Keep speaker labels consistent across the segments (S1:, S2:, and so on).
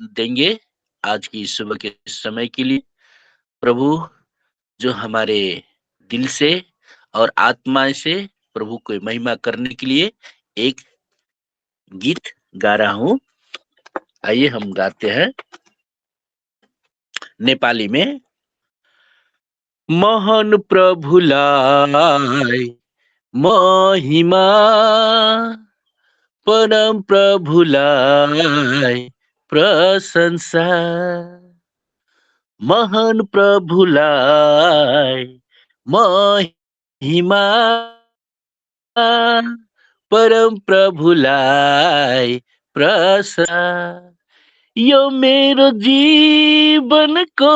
S1: देंगे आज की सुबह के समय के लिए। प्रभु जो हमारे दिल से और आत्मा से प्रभु को महिमा करने के लिए एक गीत गा रहा हूँ। आइए हम गाते हैं नेपाली में। महान प्रभुलाई महिमा, परम प्रभुलाई प्रशंसा, महान प्रभुलाई महिमा, परम प्रभुलाई प्रशंसा। यो मेरो जीवनको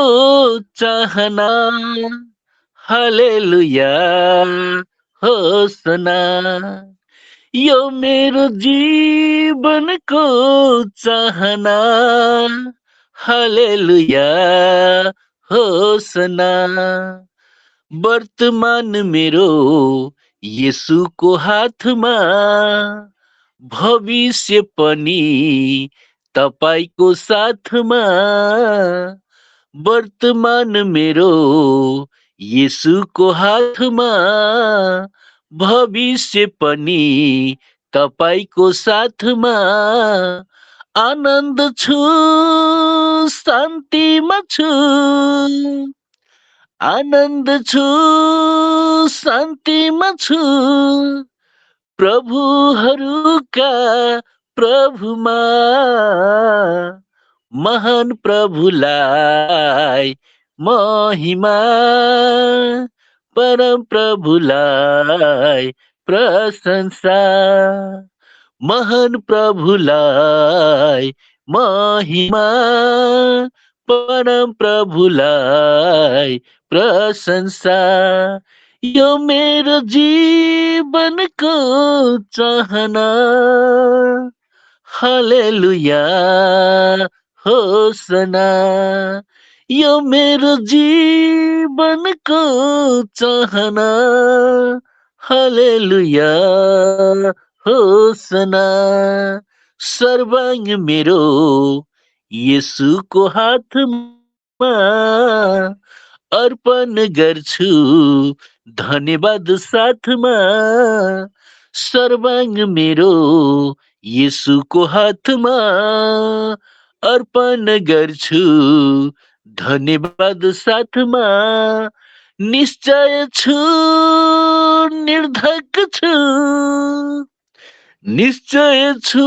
S1: चाहना, हालेलुया होसना। यो मेरो जीवनको चाहना, हालेलुया होसना। वर्तमान मेरो येशूको हातमा, भविष्य पनि तपाईको साथमा। वर्तमान मेरो येशूको हातमा, भविष्य पनि तपाईको साथमा। आनन्द छु, शान्तिमा छु, आनन्द छु, शान्तिमा छु। प्रभुहरूका प्रभुमा, महान प्रभुलाई महिमा, परम प्रभुलाई प्रशंसा। महान प्रभुलाई महिमा, परम प्रभुलाई प्रशंसा। यो मेरो जीवनको चाहना, हालेलुया होसना। यो मेरो जीवनको चाहना, हालेलुया होसना। सर्वांग मेरो येशूको हातमा, अर्पण गर्छु धन्यवाद साथमा। सर्वांग मेरो येशूको हातमा, अर्पण गर्छु धन्यवाद साथमा। निश्चय छु, निर्धक छु, निश्चय छु,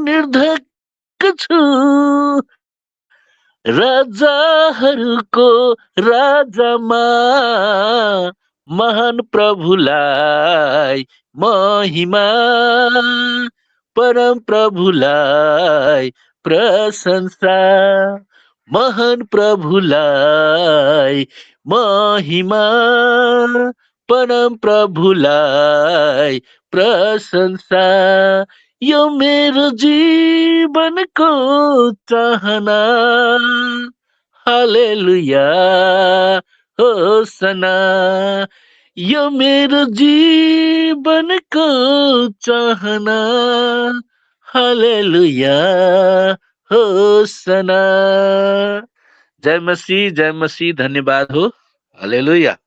S1: निर्धक छु। राजाहरूको राजामा, महान प्रभुलाई महिमा, परम प्रभुलाई प्रशंसा। महान प्रभुलाई महिमा, परम प्रभुलाई प्रशंसा। यो मेरो जीवनको चाहना, हालेलुया होसना। यो मेरो जीवनको चाहना, हालेलुया होसना। जय मसीह, जय मसीह। धन्यवाद हो। हालेलुया।